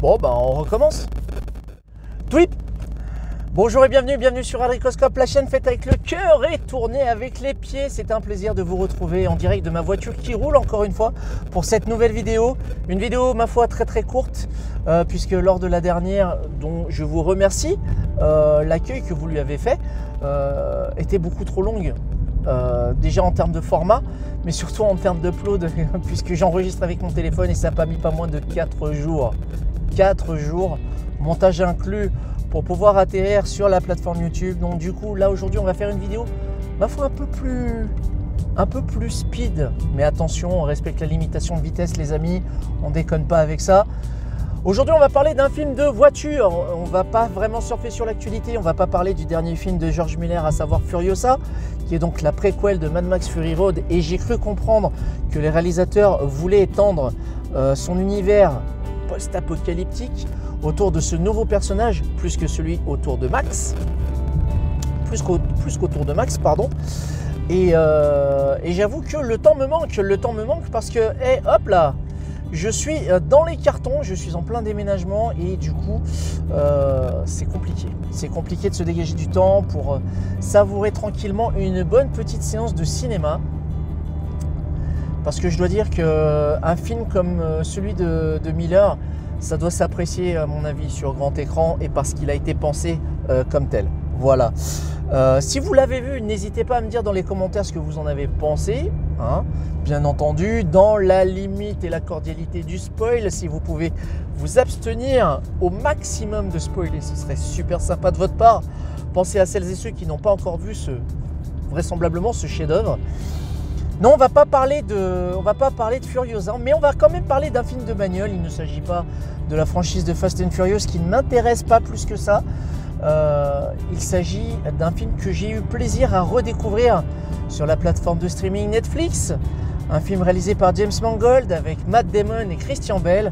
Bon, bah on recommence. Tweep. Bonjour et bienvenue sur Adricoscope, la chaîne faite avec le cœur et tournée avec les pieds. C'est un plaisir de vous retrouver en direct de ma voiture qui roule encore une fois pour cette nouvelle vidéo. Une vidéo, ma foi, très courte, puisque lors de la dernière, dont je vous remercie, l'accueil que vous lui avez fait était beaucoup trop longue. Déjà en termes de format, mais surtout en termes d'upload, puisque j'enregistre avec mon téléphone et ça n'a pas mis pas moins de 4 jours. 4 jours, montage inclus, pour pouvoir atterrir sur la plateforme YouTube. Donc du coup, là aujourd'hui, on va faire une vidéo, ma foi, un peu plus speed. Mais attention, on respecte la limitation de vitesse, les amis. On déconne pas avec ça. Aujourd'hui, on va parler d'un film de voiture. On va pas vraiment surfer sur l'actualité. On va pas parler du dernier film de George Miller, à savoir Furiosa, qui est donc la préquelle de Mad Max Fury Road. Et j'ai cru comprendre que les réalisateurs voulaient étendre son univers post-apocalyptique autour de ce nouveau personnage, plus que celui autour de Max. Plus qu'autour de Max, pardon. Et j'avoue que le temps me manque parce que, hop là, je suis dans les cartons, je suis en plein déménagement et du coup, c'est compliqué. C'est compliqué de se dégager du temps pour savourer tranquillement une bonne petite séance de cinéma. Parce que je dois dire qu'un film comme celui de Miller, ça doit s'apprécier à mon avis sur grand écran et parce qu'il a été pensé comme tel. Voilà. Si vous l'avez vu, n'hésitez pas à me dire dans les commentaires ce que vous en avez pensé. Hein. Bien entendu, dans la limite et la cordialité du spoil, si vous pouvez vous abstenir au maximum de spoiler, ce serait super sympa de votre part. Pensez à celles et ceux qui n'ont pas encore vu vraisemblablement ce chef-d'œuvre. Non, on va pas parler de Furiosa, mais on va quand même parler d'un film de bagnole. Il ne s'agit pas de la franchise de Fast and Furious qui ne m'intéresse pas plus que ça. Il s'agit d'un film que j'ai eu plaisir à redécouvrir sur la plateforme de streaming Netflix. Un film réalisé par James Mangold avec Matt Damon et Christian Bale.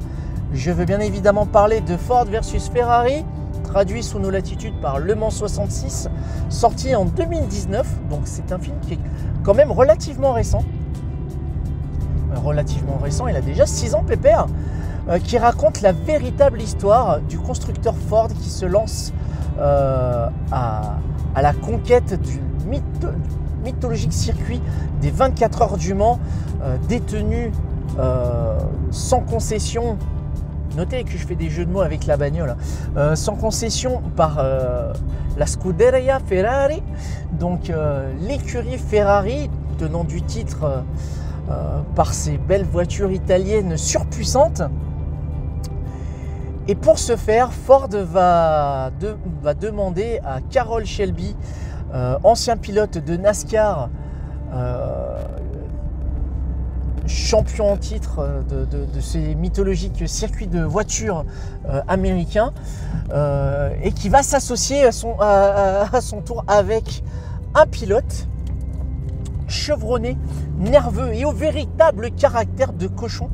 Je veux bien évidemment parler de Ford versus Ferrari, traduit sous nos latitudes par Le Mans 66, sorti en 2019. Donc c'est un film qui est quand même relativement récent. Il a déjà 6 ans pépère, qui raconte la véritable histoire du constructeur Ford qui se lance à la conquête du mythologique circuit des 24 heures du Mans, détenu sans concession. Notez que je fais des jeux de mots avec la bagnole. Sans concession par la Scuderia Ferrari, donc l'écurie Ferrari, tenant du titre par ces belles voitures italiennes surpuissantes. Et pour ce faire, Ford va demander à Carroll Shelby, ancien pilote de NASCAR, champion en titre de ces mythologiques circuits de voitures américains, et qui va s'associer à son tour avec un pilote chevronné, nerveux et au véritable caractère de cochon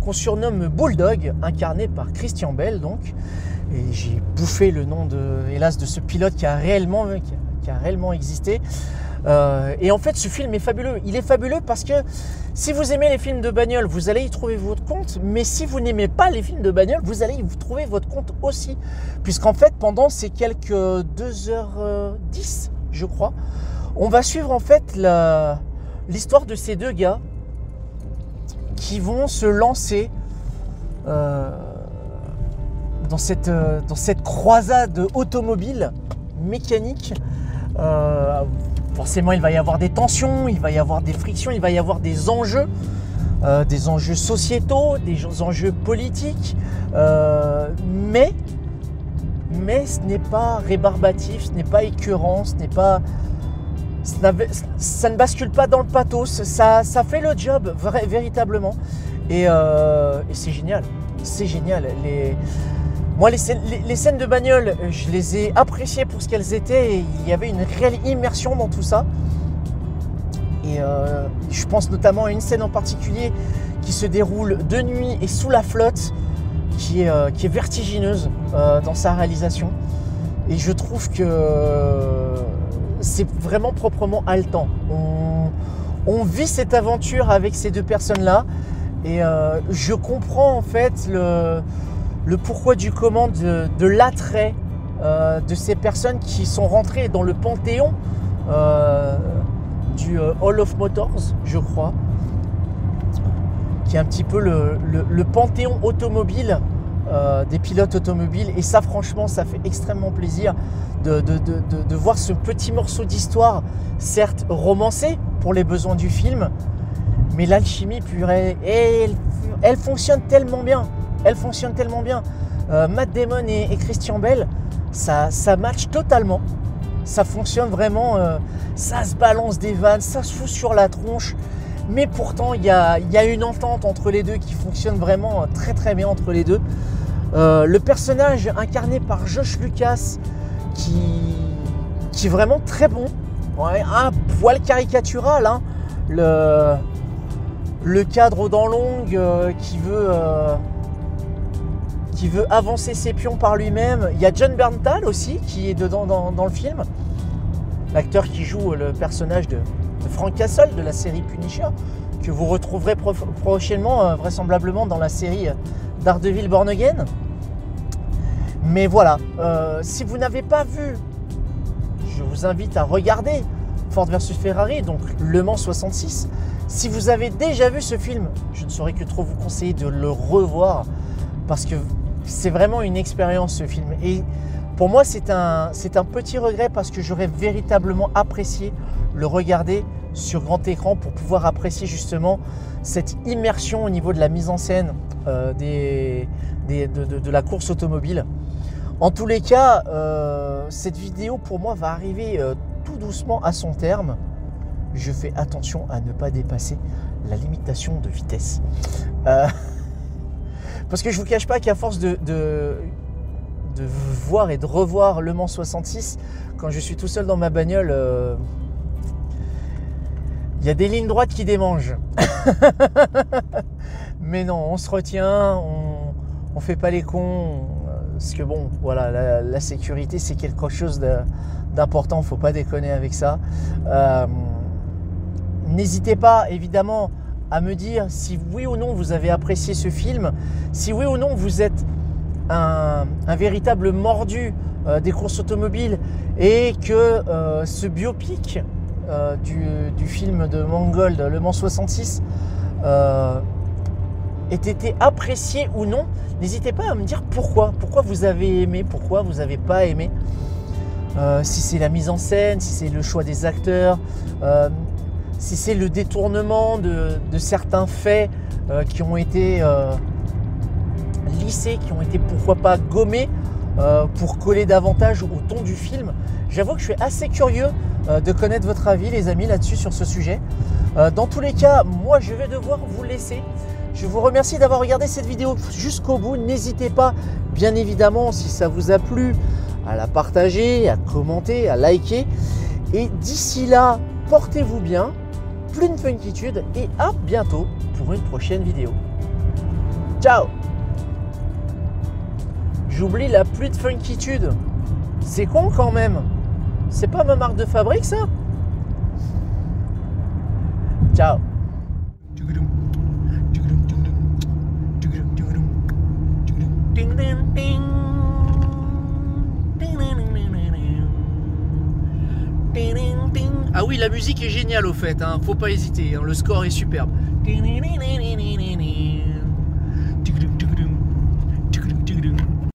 qu'on surnomme Bulldog, incarné par Christian Bale donc. Et j'ai bouffé le nom hélas de ce pilote qui a réellement existé. Et en fait, ce film est fabuleux. Il est fabuleux parce que si vous aimez les films de bagnole, vous allez y trouver votre compte. Mais si vous n'aimez pas les films de bagnole, vous allez y trouver votre compte aussi. Puisqu'en fait, pendant ces quelques 2h10, je crois, on va suivre en fait l'histoire de ces deux gars qui vont se lancer dans cette croisade automobile mécanique. Forcément, il va y avoir des tensions, il va y avoir des frictions, il va y avoir des enjeux sociétaux, des enjeux politiques, mais ce n'est pas rébarbatif, ce n'est pas écœurant, ça ne bascule pas dans le pathos, ça fait le job véritablement, et c'est génial, Moi, les scènes de bagnole, je les ai appréciées pour ce qu'elles étaient. Et il y avait une réelle immersion dans tout ça. Et je pense notamment à une scène en particulier qui se déroule de nuit et sous la flotte, qui est vertigineuse dans sa réalisation. Et je trouve que c'est vraiment proprement haletant. On vit cette aventure avec ces deux personnes-là. Et je comprends en fait le pourquoi du comment de l'attrait de ces personnes qui sont rentrées dans le panthéon du Hall of Motors, je crois, qui est un petit peu le panthéon automobile des pilotes automobiles. Et ça, franchement, ça fait extrêmement plaisir de voir ce petit morceau d'histoire, certes romancé pour les besoins du film, mais l'alchimie purée, elle fonctionne tellement bien. Elle fonctionne tellement bien. Matt Damon et Christian Bale, ça match totalement. Ça fonctionne vraiment. Ça se balance des vannes, ça se fout sur la tronche. Mais pourtant, il y a une entente entre les deux qui fonctionne vraiment très très bien entre les deux. Le personnage incarné par Josh Lucas, qui est vraiment très bon. Ouais, un poil caricatural, hein. Le cadre aux dents longues qui veut avancer ses pions par lui-même. Il y a John Bernthal aussi qui est dedans dans le film. L'acteur qui joue le personnage de Frank Castle de la série Punisher, que vous retrouverez prochainement, vraisemblablement dans la série Daredevil Born Again. Mais voilà, si vous n'avez pas vu, je vous invite à regarder Ford vs Ferrari, donc Le Mans 66. Si vous avez déjà vu ce film, je ne saurais que trop vous conseiller de le revoir, parce que c'est vraiment une expérience, ce film. Et pour moi, c'est un petit regret, parce que j'aurais véritablement apprécié le regarder sur grand écran pour pouvoir apprécier justement cette immersion au niveau de la mise en scène de la course automobile. En tous les cas, cette vidéo pour moi va arriver tout doucement à son terme. Je fais attention à ne pas dépasser la limitation de vitesse. Parce que je ne vous cache pas qu'à force de voir et de revoir Le Mans 66, quand je suis tout seul dans ma bagnole, il y a des lignes droites qui démangent. Mais non, on se retient, on fait pas les cons. Parce que bon, voilà, la sécurité, c'est quelque chose d'important, il ne faut pas déconner avec ça. N'hésitez pas, évidemment, à me dire si oui ou non vous avez apprécié ce film, si oui ou non vous êtes un véritable mordu des courses automobiles, et que ce biopic du film de Mangold, Le Mans 66, ait été apprécié ou non. N'hésitez pas à me dire pourquoi vous avez aimé, pourquoi vous n'avez pas aimé. Si c'est la mise en scène, si c'est le choix des acteurs, si c'est le détournement de certains faits qui ont été lissés, qui ont été pourquoi pas gommés pour coller davantage au ton du film. J'avoue que je suis assez curieux de connaître votre avis, les amis, là-dessus, sur ce sujet. Dans tous les cas, moi je vais devoir vous laisser. Je vous remercie d'avoir regardé cette vidéo jusqu'au bout. N'hésitez pas, bien évidemment, si ça vous a plu, à la partager, à commenter, à liker. Et d'ici là, portez-vous bien, pleine de funkitude, et à bientôt pour une prochaine vidéo. Ciao! J'oublie la pluie de funkitude. C'est con quand même. C'est pas ma marque de fabrique, ça? Ciao! Ah oui, la musique est géniale au fait, hein. Faut pas hésiter, hein. Le score est superbe.